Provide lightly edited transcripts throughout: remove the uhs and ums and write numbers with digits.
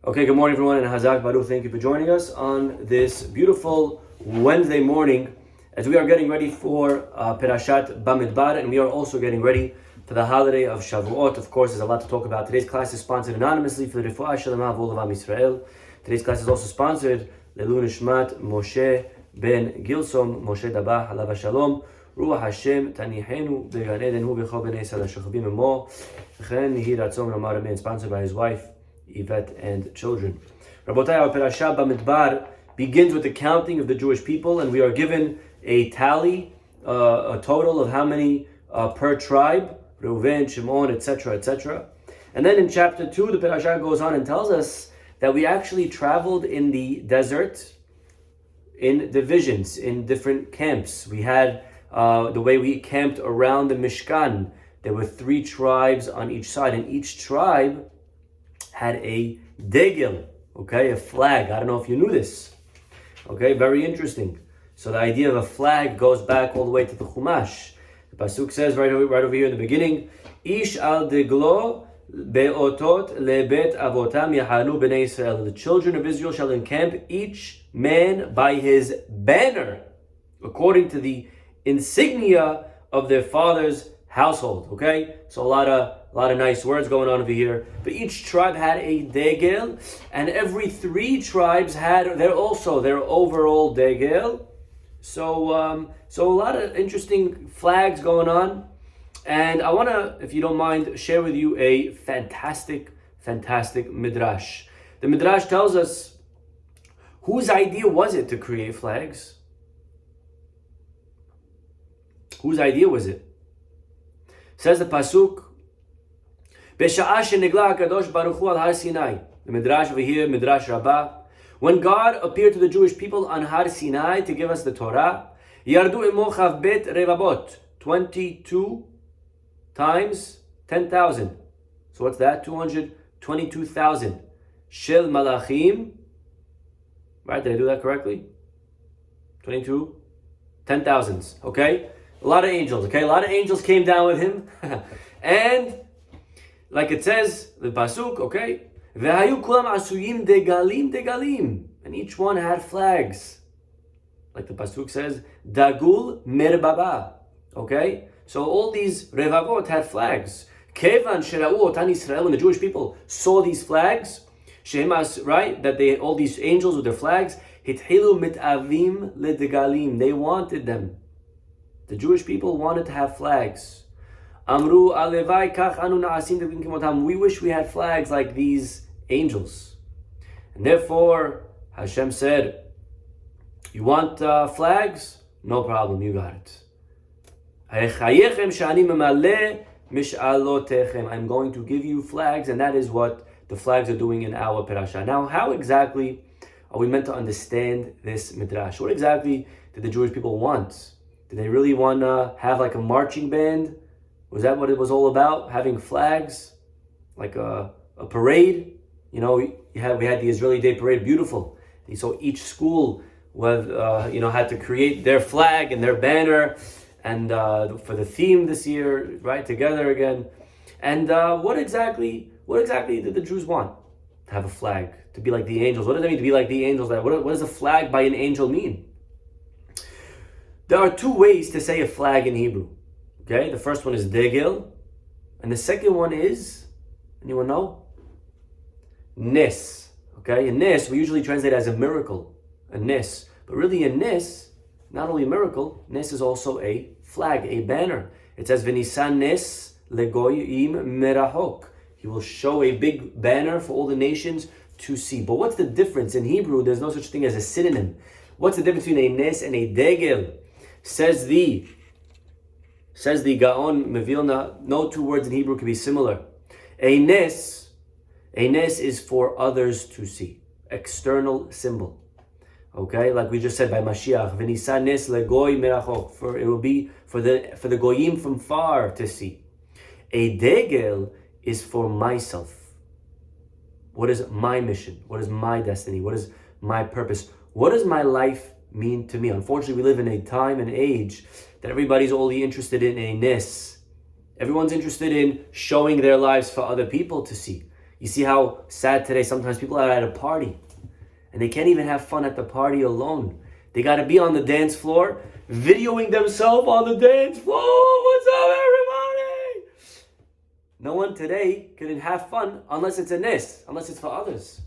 Okay, good morning everyone, and Hazak Baruch, thank you for joining us on this beautiful Wednesday morning as we are getting ready for Perashat Bamidbar, and we are also getting ready for the holiday of Shavuot. Of course, there's a lot to talk about. Today's class is sponsored anonymously for the Refuah Shalama of all of Am Yisrael. Today's class is also sponsored Lelu Nishmat Moshe ben Gilsom, Moshe Dabah, Alav Shalom, Ruach Hashem, Tanihenu, Be'gan Eden, Hu B'chol B'nei Yisrael, Shechavim Emo, Chen Yehi Ratzon Ramar Amen, sponsored by his wife, Yvette, and children. Rabotai, our Perashat Bamidbar begins with the counting of the Jewish people, and we are given a tally, a total of how many per tribe, Reuven, Shimon, etc., etc. And then in chapter 2, the Perashat goes on and tells us that we actually traveled in the desert in divisions, in different camps. We had the way we camped around the Mishkan. There were 3 tribes on each side, and each tribe had a degel, okay, a flag. I don't know if you knew this. Okay, very interesting. So the idea of a flag goes back all the way to the Chumash. The Pasuk says right over here in the beginning, Ish al deglo be'otot lebet avotam yahalu b'nei Yisrael. The children of Israel shall encamp each man by his banner, according to the insignia of their father's household. Okay, so a lot of nice words going on over here. But each tribe had a degel, and every 3 tribes had their overall degel. So a lot of interesting flags going on, and I want to, if you don't mind, share with you a fantastic midrash. The midrash tells us, whose idea was it to create flags? Whose idea was it? Says the pasuk, B'sha'a shenigla HaKadosh Baruch Hu al Har Sinai. The midrash over here, Midrash Rabbah. When God appeared to the Jewish people on Har Sinai to give us the Torah, Yardu imo chavbet revabot, 22 times 10,000. So what's that? 222,000. Shel malachim. Right? Did I do that correctly? 22, 10,000s. Okay? A lot of angels. Okay? A lot of angels came down with him. And like it says, the pasuk, okay? Ve'hayu kulam asuyim degalim. And each one had flags. Like the pasuk says, dagul merbaba. Okay? So all these revavot had flags. Kevan shera'u otan Yisrael, when the Jewish people saw these flags, shemas, right? That they, all these angels with their flags, hithilu mitavim ledegalim. They wanted them. The Jewish people wanted to have flags. Amru alevai kach anu na'asim kimotam. We wish we had flags like these angels. And therefore, Hashem said, you want flags? No problem, you got it. I'm going to give you flags, and that is what the flags are doing in our parasha. Now, how exactly are we meant to understand this midrash? What exactly did the Jewish people want? Did they really want to have like a marching band? Was that what it was all about? Having flags? Like a parade? You know, we had the Israeli Day Parade, beautiful. So each school was, had to create their flag and their banner, and for the theme this year, right, together again. And what exactly did the Jews want? To have a flag, to be like the angels. What does that mean, to be like the angels? What does a flag by an angel mean? There are 2 ways to say a flag in Hebrew. Okay, the first one is degel, and the second one is, anyone know? Nes. Okay, a nes we usually translate as a miracle, a nes. But really a nes, not only a miracle, nes is also a flag, a banner. It says, V'nisan nes legoyim merahok. He will show a big banner for all the nations to see. But what's the difference? In Hebrew, there's no such thing as a synonym. What's the difference between a nes and a degel? Says the Gaon Mevilna, no 2 words in Hebrew can be similar. A nes is for others to see. External symbol. Okay, like we just said by Mashiach, V'nisan nes legoy merachok. For it will be for the goyim from far to see. A degel is for myself. What is my mission? What is my destiny? What is my purpose? What does my life mean to me? Unfortunately, we live in a time and age that everybody's only interested in a nes. Everyone's interested in showing their lives for other people to see. You see how sad today sometimes people are at a party and they can't even have fun at the party alone. They got to be on the dance floor, videoing themselves on the dance floor. What's up, everybody? No one today can have fun unless it's a nis, unless it's for others.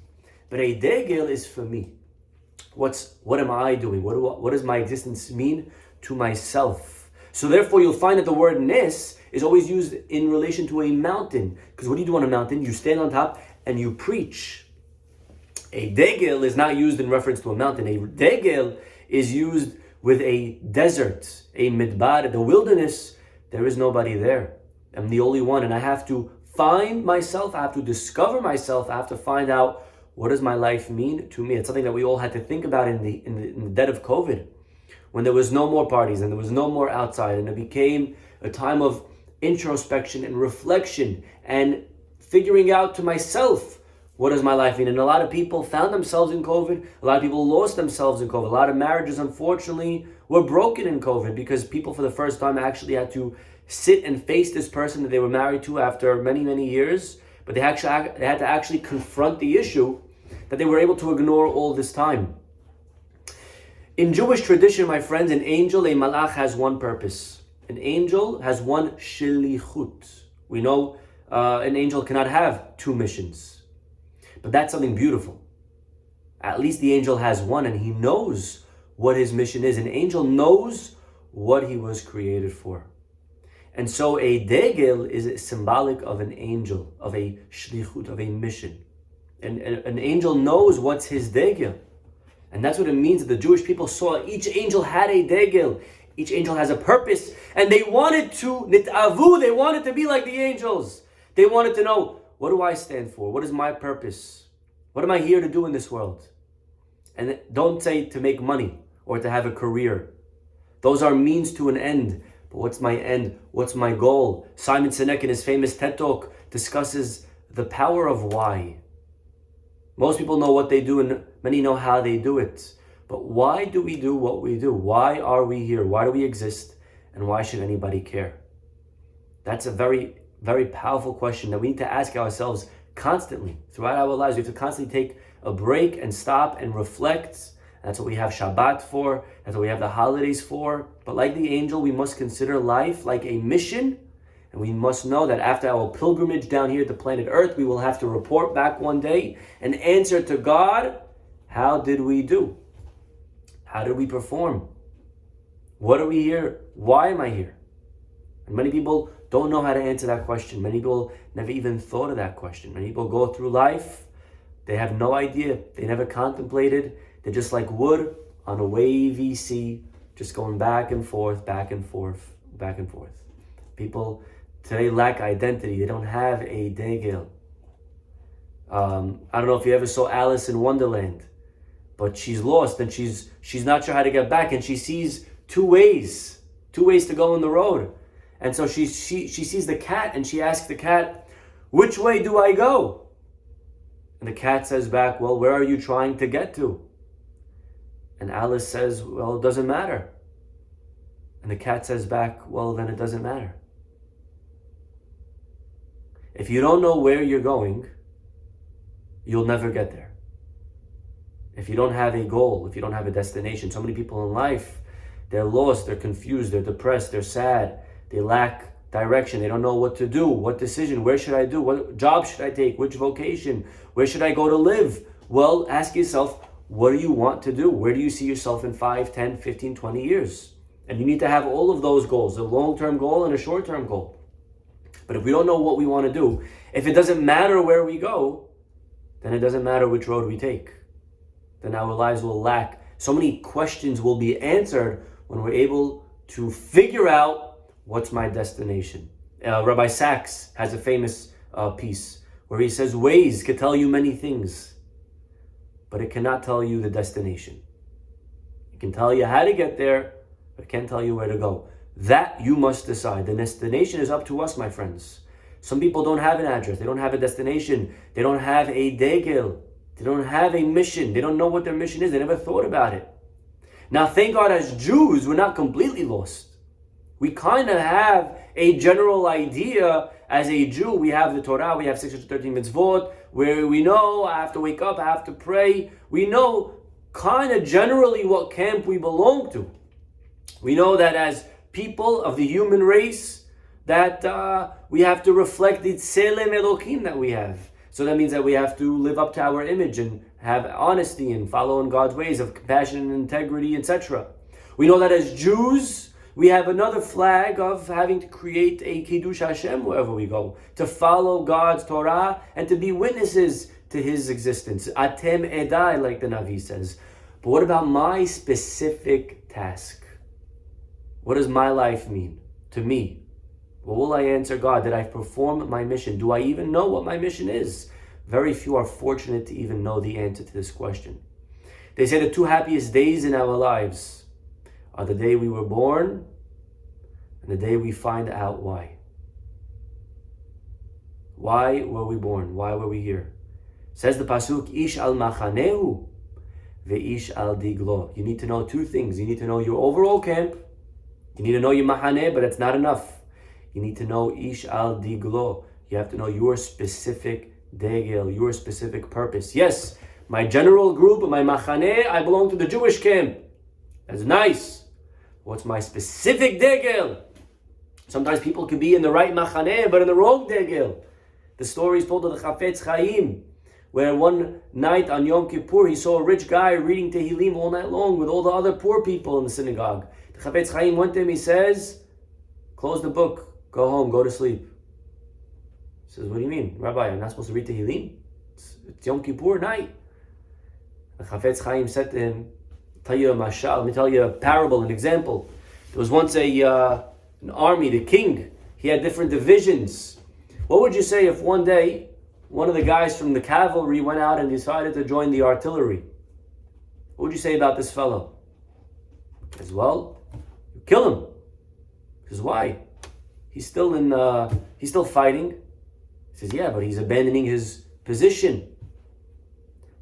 But a degel is for me. What am I doing? What does my existence mean to myself? So therefore, you'll find that the word nis is always used in relation to a mountain. Because what do you do on a mountain? You stand on top and you preach. A degel is not used in reference to a mountain. A degel is used with a desert, a midbar, the wilderness. There is nobody there. I'm the only one, and I have to find myself. I have to discover myself. I have to find out, what does my life mean to me? It's something that we all had to think about in the dead of COVID, when there was no more parties and there was no more outside, and it became a time of introspection and reflection and figuring out to myself, what does my life mean? And a lot of people found themselves in COVID. A lot of people lost themselves in COVID. A lot of marriages, unfortunately, were broken in COVID because people for the first time actually had to sit and face this person that they were married to after many, many years. But they had to actually confront the issue that they were able to ignore all this time. In Jewish tradition, my friends, an angel, a malach, has one purpose. An angel has one shlichut. We know an angel cannot have two missions. But that's something beautiful. At least the angel has one, and he knows what his mission is. An angel knows what he was created for. And so a degel is symbolic of an angel, of a shlichut, of a mission. And an angel knows what's his degel. And that's what it means that the Jewish people saw. Each angel had a degel. Each angel has a purpose. And they wanted to nitavu, they wanted to be like the angels. They wanted to know, what do I stand for? What is my purpose? What am I here to do in this world? And don't say to make money or to have a career. Those are means to an end. But what's my end? What's my goal? Simon Sinek in his famous TED Talk discusses the power of why. Most people know what they do and many know how they do it. But why do we do what we do? Why are we here? Why do we exist? And why should anybody care? That's a very, very powerful question that we need to ask ourselves constantly. Throughout our lives, we have to constantly take a break and stop and reflect. That's what we have Shabbat for. That's what we have the holidays for. But like the angel, we must consider life like a mission. And we must know that after our pilgrimage down here to planet Earth, we will have to report back one day and answer to God, how did we do? How did we perform? What are we here? Why am I here? And many people don't know how to answer that question. Many people never even thought of that question. Many people go through life, they have no idea. They never contemplated. They're just like wood on a wavy sea, just going back and forth, back and forth, back and forth. People today lack identity. They don't have a degel. I don't know if you ever saw Alice in Wonderland, but she's lost and she's not sure how to get back, and she sees two ways to go on the road. And so she sees the cat and she asks the cat, which way do I go? And the cat says back, well, where are you trying to get to? And Alice says, well, it doesn't matter. And the cat says back, well, then it doesn't matter. If you don't know where you're going, you'll never get there. If you don't have a goal, if you don't have a destination, so many people in life, they're lost, they're confused, they're depressed, they're sad, they lack direction, they don't know what to do, what decision, where should I do, what job should I take, which vocation, where should I go to live? Well, ask yourself, what do you want to do? Where do you see yourself in 5, 10, 15, 20 years? And you need to have all of those goals, a long-term goal and a short-term goal. But if we don't know what we want to do, if it doesn't matter where we go, then it doesn't matter which road we take. Then our lives will lack. So many questions will be answered when we're able to figure out what's my destination. Rabbi Sachs has a famous piece where he says, Waze can tell you many things, but it cannot tell you the destination. It can tell you how to get there, but it can't tell you where to go. That you must decide. The destination is up to us, my friends. Some people don't have an address. They don't have a destination. They don't have a degel. They don't have a mission. They don't know what their mission is. They never thought about it. Now, thank God, as Jews, we're not completely lost. We kind of have a general idea. As a Jew, we have the Torah, we have 613 mitzvot, where we know I have to wake up, I have to pray. We know kind of generally what camp we belong to. We know that as people of the human race, that we have to reflect the Tselem Elokim that we have. So that means that we have to live up to our image and have honesty and follow in God's ways of compassion and integrity, etc. We know that as Jews, we have another flag of having to create a Kiddush Hashem wherever we go, to follow God's Torah and to be witnesses to His existence. Atem Edai, like the Navi says. But what about my specific task? What does my life mean to me? What will I answer God? Did I perform my mission? Do I even know what my mission is? Very few are fortunate to even know the answer to this question. They say the two happiest days in our lives are the day we were born and the day we find out why. Why were we born? Why were we here? Says the Pasuk, Ish al machanehu ve'ish al diglo. You need to know two things. You need to know your overall camp. You need to know your machaneh, but it's not enough. You need to know Ish al diglo. You have to know your specific degel, your specific purpose. Yes, my general group, my machaneh, I belong to the Jewish camp. That's nice. What's my specific degel? Sometimes people can be in the right machaneh, but in the wrong degel. The story is told of the Chafetz Chaim, where one night on Yom Kippur, he saw a rich guy reading Tehillim all night long with all the other poor people in the synagogue. The Chafetz Chaim went to him, he says, close the book. Go home, go to sleep. He says, what do you mean? Rabbi, I'm not supposed to read Tehillim? It's Yom Kippur night. The Chafetz Chaim said to him, tell you a mashal, let me tell you a parable, an example. There was once an army, the king. He had different divisions. What would you say if one day, one of the guys from the cavalry went out and decided to join the artillery? What would you say about this fellow? He says, well, you kill him. He says, why? He's still fighting. He says, yeah, but he's abandoning his position.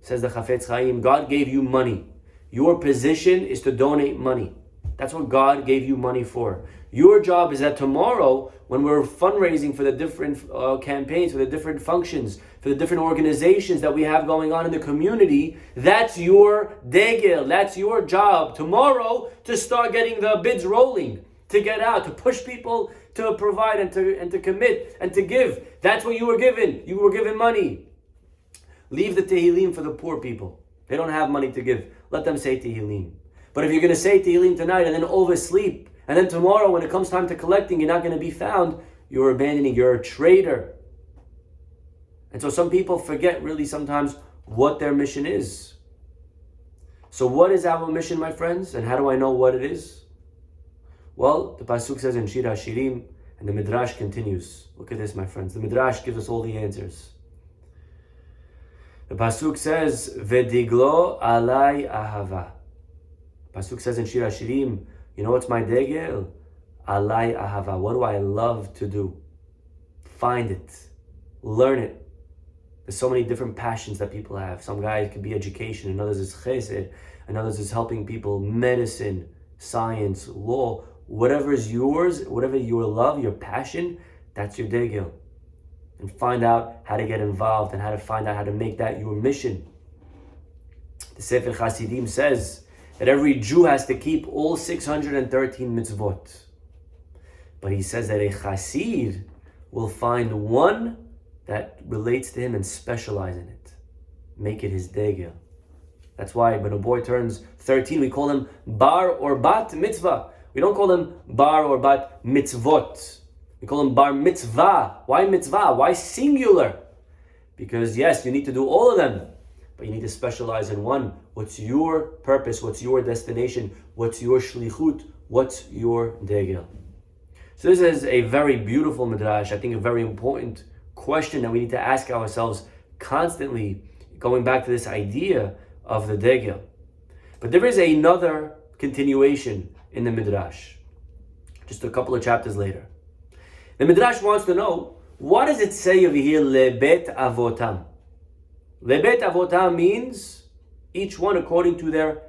Says the Chafetz Chaim, God gave you money. Your position is to donate money. That's what God gave you money for. Your job is that tomorrow, when we're fundraising for the different campaigns, for the different functions, for the different organizations that we have going on in the community, that's your degel, that's your job tomorrow to start getting the bids rolling, to get out, to push people to provide and to commit and to give. That's what you were given. You were given money. Leave the Tehillim for the poor people. They don't have money to give. Let them say Tehillim. But if you're going to say Tehillim tonight and then oversleep, and then tomorrow when it comes time to collecting, you're not going to be found, you're abandoning, you're a traitor. And so some people forget really sometimes what their mission is. So what is our mission, my friends? And how do I know what it is? Well, the Pasuk says in Shir HaShirim, and the Midrash continues. Look at this, my friends. The Midrash gives us all the answers. The Pasuk says, Vediglo alai ahava. Pasuk says in Shir HaShirim, you know what's my degel? Alai ahava. What do I love to do? Find it. Learn it. There's so many different passions that people have. Some guys could be education, and others is chesed, and others is helping people, medicine, science, law. Whatever is yours, whatever your love, your passion, that's your degel. And find out how to get involved and how to find out how to make that your mission. The Sefer Chasidim says that every Jew has to keep all 613 mitzvot. But he says that a Chasid will find one that relates to him and specialize in it. Make it his degel. That's why when a boy turns 13, we call him bar or bat mitzvah. We don't call him bar or bat mitzvot. We call him bar mitzvah. Why mitzvah? Why singular? Because yes, you need to do all of them, but you need to specialize in one. What's your purpose? What's your destination? What's your shlichut? What's your degel? So this is a very beautiful midrash. I think a very important question that we need to ask ourselves constantly, going back to this idea of the degel. But there is another continuation in the midrash, just a couple of chapters later. The midrash wants to know, what does it say over here, lebet avotam? Lebet avotam means each one according to their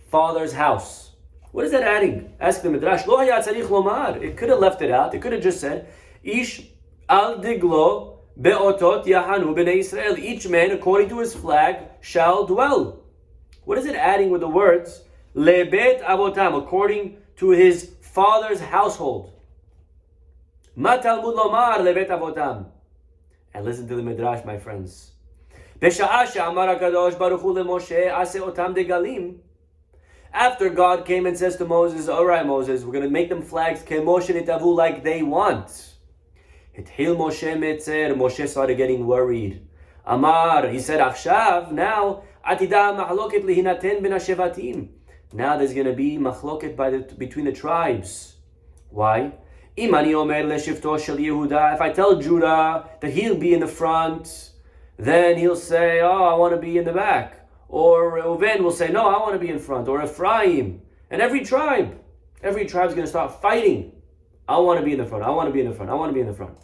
father's house. What is that adding? Ask the midrash. Lo haya tzarich lomar. It could have left it out. It could have just said, ish al diglo Be'otot yahanu b'nei Israel. Each man, according to his flag, shall dwell. What is it adding with the words lebet avotam, according to his father's household? Ma talmud lomar lebet avotam. And listen to the midrash, my friends. B'sha'ah she'amar HaKadosh Baruch Hu leMoshe aseh otam degalim. After God came and says to Moses, all right, Moses, we're going to make them flags kemoshe nitavu, like they want. Hithil Moshe metzer. Moshe started getting worried. Amar, he said, Achshav, now, atida mahloket lihinaten ben hashevatim. Now there's going to be mahloket between the tribes. Why? Imani omer leshivto shel Yehuda. If I tell Judah that he'll be in the front, then he'll say, oh, I want to be in the back. Or Reuven will say, no, I want to be in front. Or Ephraim. And every tribe's going to start fighting. I want to be in the front. I want to be in the front. I want to be in the front.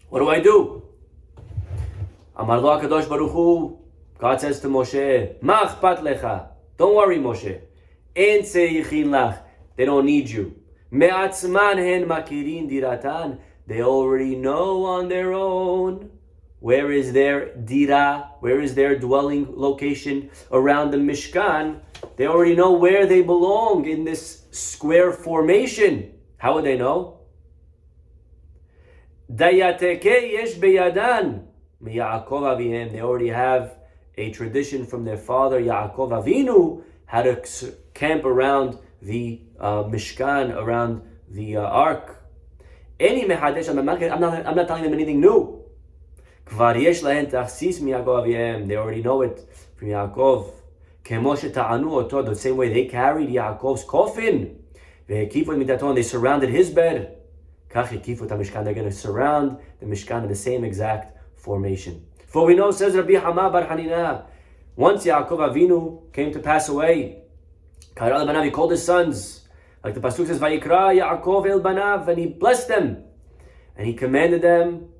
What do I do? Amar lo HaKadosh Baruch Hu. God says to Moshe, Ma achpat lecha. Don't worry, Moshe. En seichin lach. They don't need you. Me'atzman hen makirin diratan. They already know on their own. Where is their dira? Where is their dwelling location around the Mishkan? They already know where they belong in this square formation. How would they know? Dayateke yesh beyadan miYaakov aviem. They already have a tradition from their father Yaakov Avinu how to camp around the Mishkan, around the ark. Any mehadesh. I'm not telling them anything new. They already know it from Yaakov. The same way they carried Yaakov's coffin. They surrounded his bed. They're going to surround the Mishkan in the same exact formation. For we know, says Rabbi Hama bar Hanina, once Yaakov Avinu came to pass away, he called his sons. Like the Pasuk says, Vayikra Yaakov el banav, and he blessed them. And he commanded them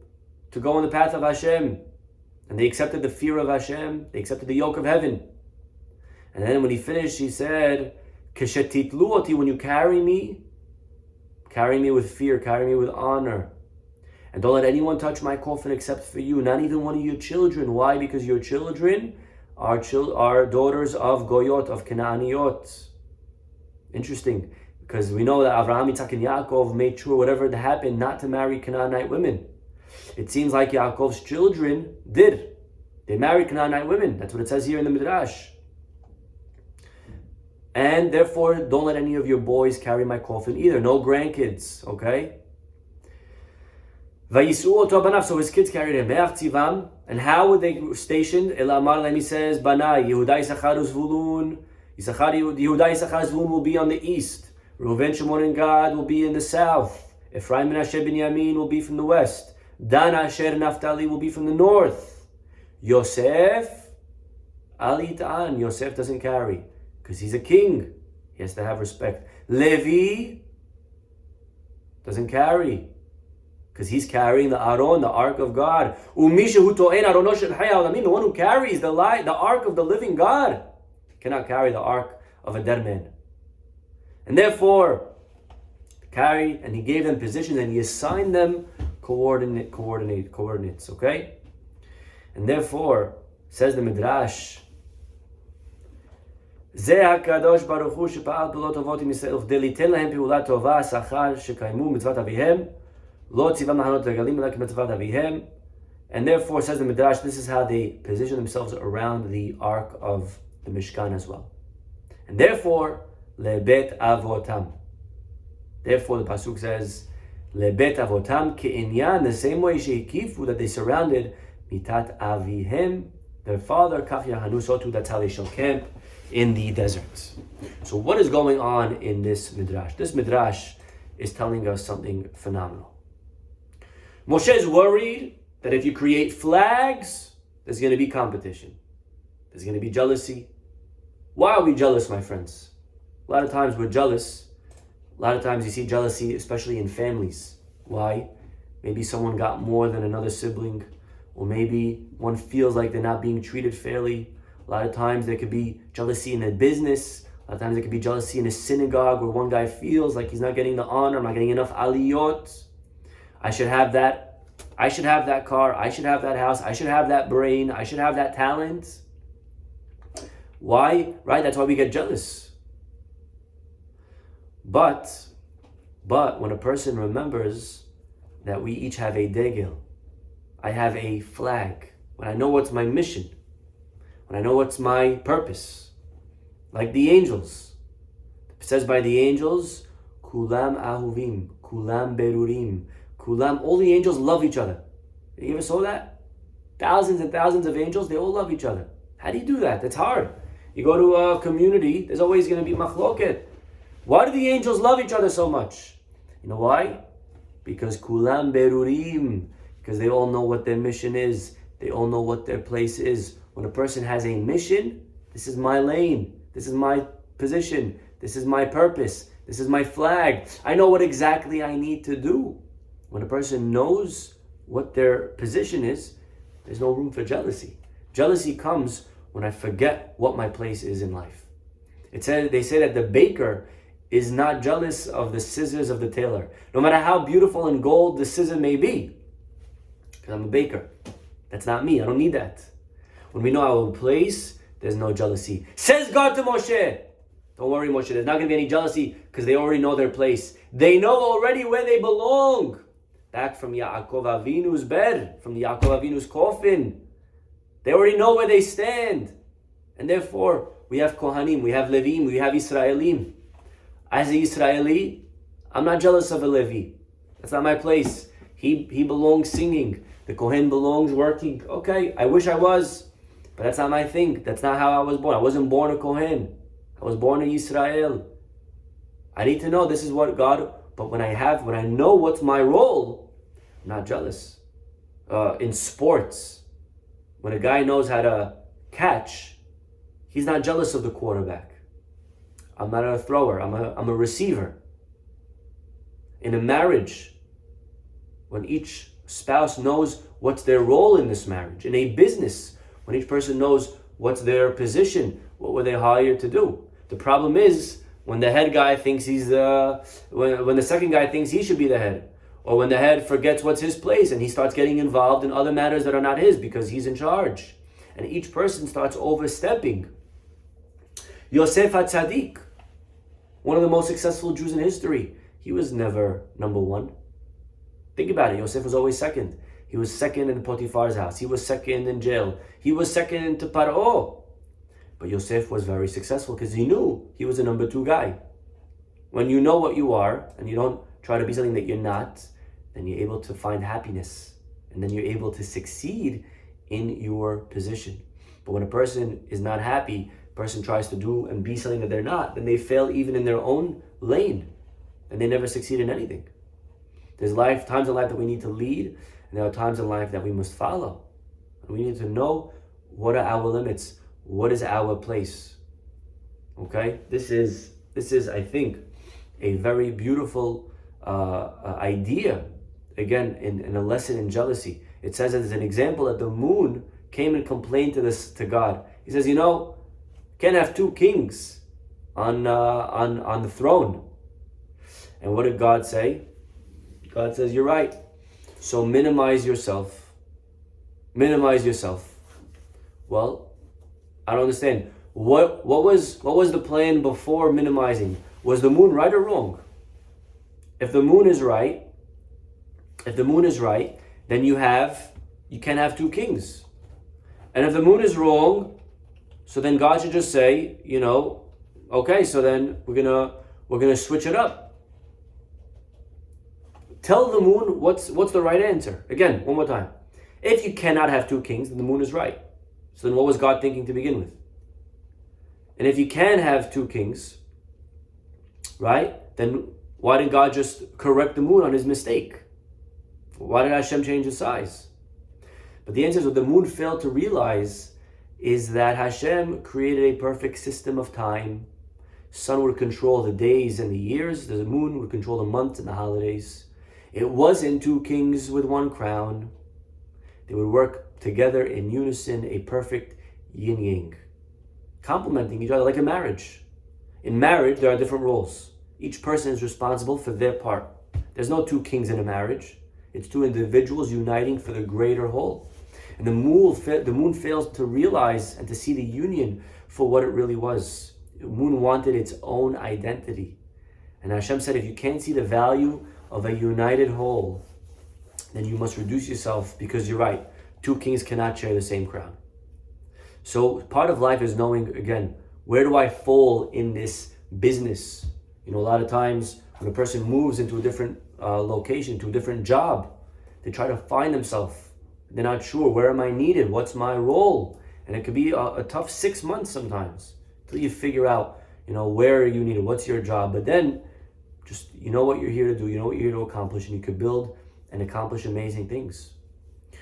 to go on the path of Hashem. And they accepted the fear of Hashem. They accepted the yoke of heaven. And then when he finished, he said, Keshetitlu, when you carry me with fear, carry me with honor. And don't let anyone touch my coffin except for you, not even one of your children. Why? Because your children are daughters of Goyot, of Canaaniyot. Interesting, because we know that Avraham, Yitzhak, and Yaakov made sure whatever happened not to marry Canaanite women. It seems like Yaakov's children did. They married Canaanite women. That's what it says here in the Midrash. And therefore, don't let any of your boys carry my coffin either. No grandkids, okay? So his kids carried him. And how would they station? He says, Banai, Yehuda Yisachar Zvulun. Yehuda Yisachar Zvulun will be on the east. Reuven, Shimon, and Gad will be in the south. Ephraim, Menashe, Binyamin will be from the west. Dan, Asher, Naphtali will be from the north. Yosef, Ali Ta'an. Yosef doesn't carry because he's a king. He has to have respect. Levi doesn't carry because he's carrying the Aron, the Ark of God. The one who carries the Ark of the living God cannot carry the Ark of a dead man. And therefore, carry, and he gave them positions and he assigned them coordinates, okay? And therefore, says the Midrash, זה הקדוש ברוך הוא שפעל פעולות טובות עם ישראל וכדי ליתן להם פעולה טובה שכר שקיימו מצוות אביהם לא ציווה מחנות רגלים אלא כמצוות אביהם. And therefore, says the Midrash, this is how they position themselves around the ark of the Mishkan as well. And therefore, lebet avotam. Therefore, the Pasuk says, lebet avotam ke'inyan, the same way shehikifu, that they surrounded mitat avihem, their father, kach yahanu sotu, that's how they shall camp in the desert. So what is going on in this Midrash? This Midrash is telling us something phenomenal. Moshe is worried that if you create flags, there's going to be competition. There's going to be jealousy. Why are we jealous, my friends? A lot of times we're jealous. A lot of times you see jealousy, especially in families. Why? Maybe someone got more than another sibling, or maybe one feels like they're not being treated fairly. A lot of times there could be jealousy in a business. A lot of times there could be jealousy in a synagogue where one guy feels like he's not getting the honor, I'm not getting enough aliyot. I should have that I should have that car, I should have that house, I should have that brain, I should have that talent. Why? Right? That's why we get jealous. But when a person remembers that we each have a degel, I have a flag, when I know what's my mission, when I know what's my purpose, like the angels. It says by the angels, Kulam ahuvim, kulam berurim, kulam, all the angels love each other. You ever saw that? Thousands and thousands of angels, they all love each other. How do you do that? That's hard. You go to a community, there's always going to be machloket. Why do the angels love each other so much? You know why? Because kulam berurim, because they all know what their mission is. They all know what their place is. When a person has a mission, this is my lane, this is my position, this is my purpose, this is my flag. I know what exactly I need to do. When a person knows what their position is, there's no room for jealousy. Jealousy comes when I forget what my place is in life. They say that the baker is not jealous of the scissors of the tailor, no matter how beautiful and gold the scissor may be. Because I'm a baker. That's not me. I don't need that. When we know our place, there's no jealousy. Says God to Moshe, don't worry, Moshe, there's not going to be any jealousy because they already know their place. They know already where they belong. Back from Yaakov Avinu's bed, from the Yaakov Avinu's coffin. They already know where they stand. And therefore, we have Kohanim, we have Levim, we have Israelim. As a Israeli, I'm not jealous of a Levi. That's not my place. He belongs singing. The Kohen belongs working. Okay, I wish I was, but that's not my thing. That's not how I was born. I wasn't born a Kohen. I was born in Israel. I need to know this is what God, but when I know what's my role, I'm not jealous. In sports, when a guy knows how to catch, he's not jealous of the quarterback. I'm not a thrower, I'm a receiver. In a marriage, when each spouse knows what's their role in this marriage. In a business, when each person knows what's their position, what were they hired to do. The problem is when the head guy thinks he's when the second guy thinks he should be the head, or when the head forgets what's his place and he starts getting involved in other matters that are not his because he's in charge, and each person starts overstepping. Yosef HaTzadik, one of the most successful Jews in history, he was never number one. Think about it. Yosef was always second. He was second in Potiphar's house. He was second in jail. He was second to Paro. But Yosef was very successful because he knew he was a number two guy. When you know what you are and you don't try to be something that you're not, then you're able to find happiness. And then you're able to succeed in your position. But when a person is not happy, a person tries to do and be something that they're not, then they fail even in their own lane. And they never succeed in anything. There's times in life that we need to lead, and there are times in life that we must follow. And we need to know what are our limits, what is our place. Okay? This is I think, a very beautiful idea, again, in a lesson in jealousy. It says as an example that the moon came and complained to God. He says, can't have two kings on the throne. And what did God say? God says, you're right. So minimize yourself. Minimize yourself. Well, I don't understand. What was the plan before minimizing? Was the moon right or wrong? If the moon is right, then you can't have two kings. And if the moon is wrong, so then God should just say, okay, so then we're gonna switch it up. Tell the moon what's the right answer. Again, one more time. If you cannot have two kings, then the moon is right. So then what was God thinking to begin with? And if you can have two kings, right, then why didn't God just correct the moon on his mistake? Why did Hashem change his size? But the answer is what the moon failed to realize is that Hashem created a perfect system of time. Sun would control the days and the years. The moon would control the months and the holidays. It wasn't two kings with one crown. They would work together in unison, a perfect yin-yang, complementing each other like a marriage. In marriage, there are different roles. Each person is responsible for their part. There's no two kings in a marriage. It's two individuals uniting for the greater whole. And the moon fails to realize and to see the union for what it really was. The moon wanted its own identity. And Hashem said, if you can't see the value of a united whole, then you must reduce yourself, because you're right, two kings cannot share the same crown. So part of life is knowing, again, where do I fall in this business? A lot of times when a person moves into a different location, to a different job, they try to find themselves. They're not sure, where am I needed? What's my role? And it could be a tough 6 months sometimes until you figure out, where are you needed? What's your job? But then just, what you're here to do, what you're here to accomplish, and you could build and accomplish amazing things.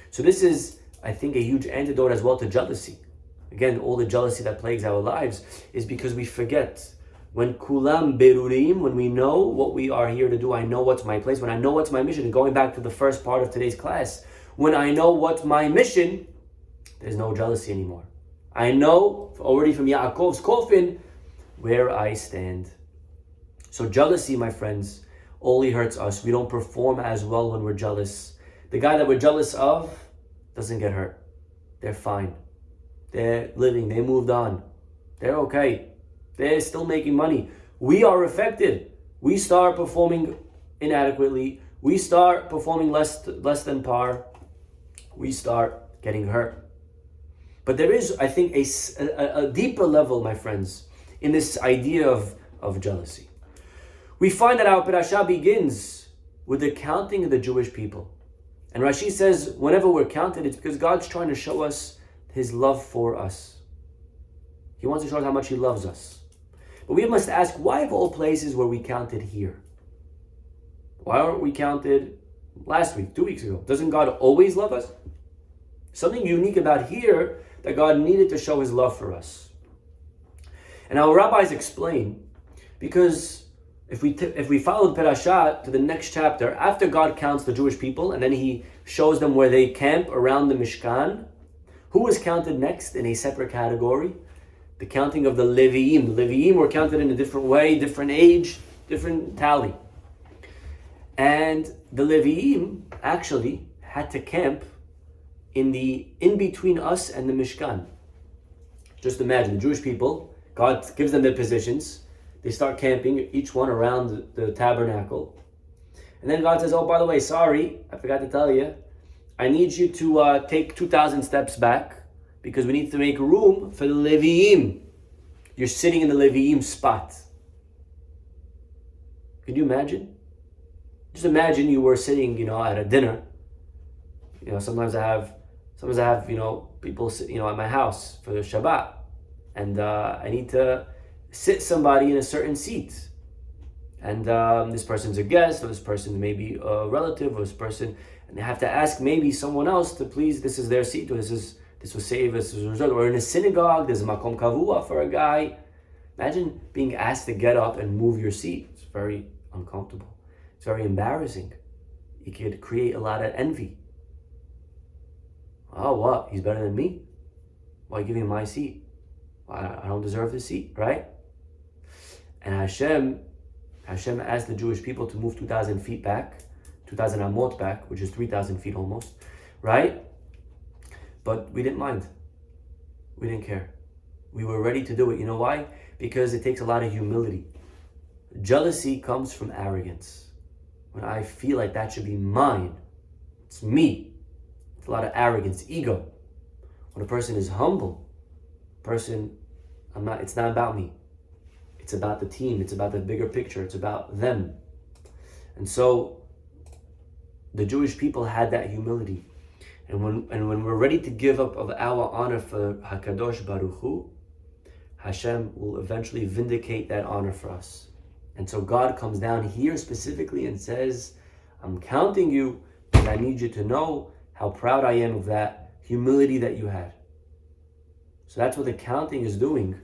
So this is, I think, a huge antidote as well to jealousy. Again, all the jealousy that plagues our lives is because we forget. When kulam berurim, when we know what we are here to do, I know what's my place, when I know what's my mission, and going back to the first part of today's class, when I know what's my mission, there's no jealousy anymore. I know already from Yaakov's coffin where I stand. So jealousy, my friends, only hurts us. We don't perform as well when we're jealous. The guy that we're jealous of doesn't get hurt. They're fine. They're living. They moved on. They're okay. They're still making money. We are affected. We start performing inadequately. We start performing less than par. We start getting hurt. But there is, I think, a deeper level, my friends, in this idea of jealousy. We find that our parasha begins with the counting of the Jewish people. And Rashi says, whenever we're counted, it's because God's trying to show us His love for us. He wants to show us how much He loves us. But we must ask, why of all places were we counted here? Why weren't we counted last week, 2 weeks ago? Doesn't God always love us? Something unique about here that God needed to show His love for us. And our rabbis explain, because if we follow the parasha to the next chapter, after God counts the Jewish people and then He shows them where they camp around the Mishkan, who was counted next in a separate category? The counting of the Leviim. The Leviim were counted in a different way, different age, different tally. And the Leviim actually had to camp in between us and the Mishkan. Just imagine, the Jewish people, God gives them their positions. They start camping, each one around the tabernacle. And then God says, oh, by the way, sorry, I forgot to tell you, I need you to take 2,000 steps back, because we need to make room for the Leviim. You're sitting in the Leviim spot. Can you imagine? Just imagine you were sitting, at a dinner. Sometimes I have, people sit, at my house for the Shabbat. And I need to sit somebody in a certain seat. And this person's a guest, or this person may be a relative, or this person, and they have to ask maybe someone else to please, this is their seat, or this was saved, this was reserved. Or in a synagogue, there's a makom kavua for a guy. Imagine being asked to get up and move your seat. It's very uncomfortable. It's very embarrassing. It could create a lot of envy. Oh, what? He's better than me? Why give him my seat? I don't deserve this seat, right? And Hashem asked the Jewish people to move 2,000 feet back, 2,000 amot back, which is 3,000 feet almost, right? But we didn't mind. We didn't care. We were ready to do it. You know why? Because it takes a lot of humility. Jealousy comes from arrogance. When I feel like that should be mine, it's me. It's a lot of arrogance, ego. When a person is humble, it's not about me. It's about the team. It's about the bigger picture. It's about them. And so the Jewish people had that humility. And when we're ready to give up of our honor for HaKadosh Baruch Hu, Hashem will eventually vindicate that honor for us. And so God comes down here specifically and says, I'm counting you, and I need you to know how proud I am of that humility that you had. So that's what the counting is doing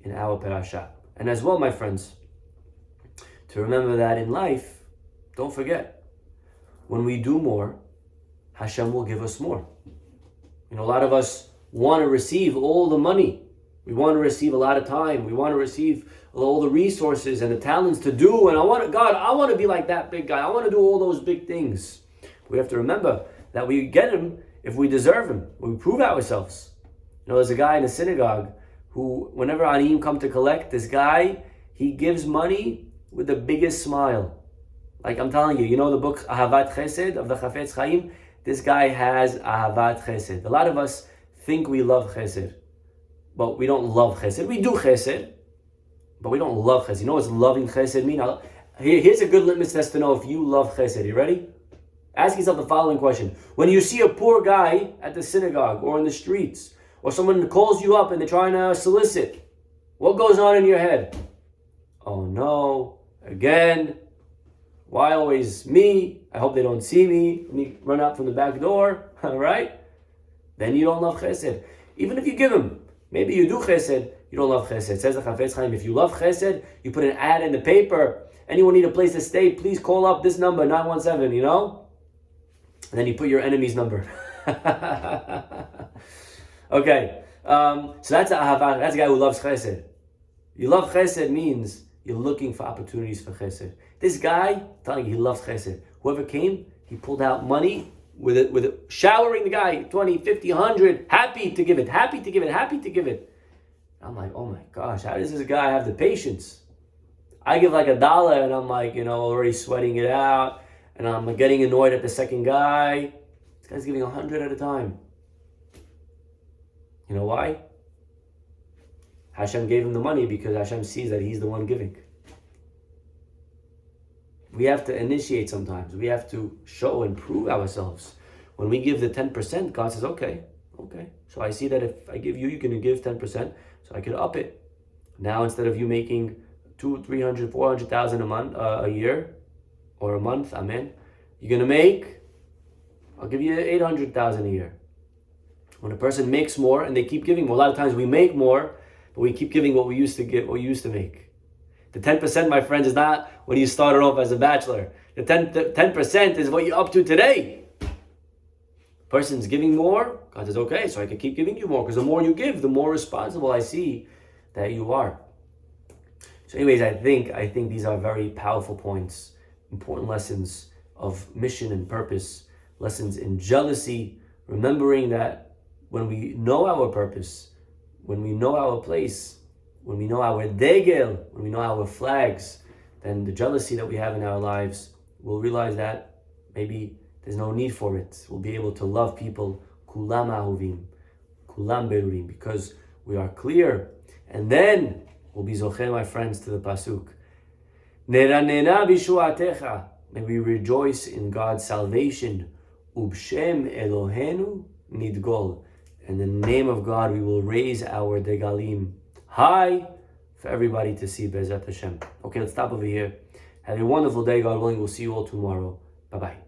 in our parasha. And as well, my friends, to remember that in life, don't forget, when we do more, Hashem will give us more. A lot of us want to receive all the money. We want to receive a lot of time. We want to receive all the resources and the talents to do. And I want to be like that big guy. I want to do all those big things. We have to remember that we get him if we deserve him, when we prove ourselves. There's a guy in a synagogue who, whenever Aniyim come to collect, this guy, he gives money with the biggest smile. Like I'm telling you, the book Ahavat Chesed of the Chafetz Chaim? This guy has Ahavat Chesed. A lot of us think we love Chesed, but we don't love Chesed. We do Chesed, but we don't love Chesed. You know what's loving Chesed mean? Here's a good litmus test to know if you love Chesed. You ready? Ask yourself the following question. When you see a poor guy at the synagogue or in the streets, or someone calls you up and they're trying to solicit, what goes on in your head? Oh no, again. Why always me? I hope they don't see me. Let me run out from the back door, all right? Then you don't love Chesed. Even if you give him, maybe you do Chesed, you don't love Chesed. It says the Chafetz Chaim, if you love Chesed, you put an ad in the paper. Anyone need a place to stay? Please call up this number, 917, And then you put your enemy's number. Okay, so that's a guy who loves Chesed. You love Chesed means you're looking for opportunities for Chesed. This guy, telling you, he loves Chesed. Whoever came, he pulled out money with it, showering the guy, 20, 50, 100, happy to give it, happy to give it, happy to give it. I'm like, oh my gosh, how does this guy have the patience? I give like $1 and I'm like, already sweating it out, and I'm getting annoyed at the second guy. This guy's giving 100 at a time. You know why? Hashem gave him the money because Hashem sees that he's the one giving. We have to initiate sometimes. We have to show and prove ourselves. When we give the 10%, God says, okay. So I see that if I give you, you're going to give 10%, so I could up it. Now, instead of you making 200,000, 300,000, 400,000 a month, a year, or a month, amen, you're going to make, I'll give you 800,000 a year. When a person makes more and they keep giving more, a lot of times we make more, but we keep giving what we used to give, what we used to make. The 10%, my friends, is not when you started off as a bachelor. The 10% is what you're up to today. Person's giving more, God says, okay, so I can keep giving you more, because the more you give, the more responsible I see that you are. So anyways, I think these are very powerful points, important lessons of mission and purpose, lessons in jealousy, remembering that when we know our purpose, when we know our place, when we know our degel, when we know our flags, then the jealousy that we have in our lives, we'll realize that maybe there's no need for it. We'll be able to love people, kulam ahuvim, kulam berurim, because we are clear. And then we'll be zocher, my friends, to the pasuk. Neranena bishuatecha. May we rejoice in God's salvation. Ubshem Elohenu nidgol. In the name of God, we will raise our degalim high for everybody to see, Be'ezrat Hashem. Okay, let's stop over here. Have a wonderful day, God willing. We'll see you all tomorrow. Bye-bye.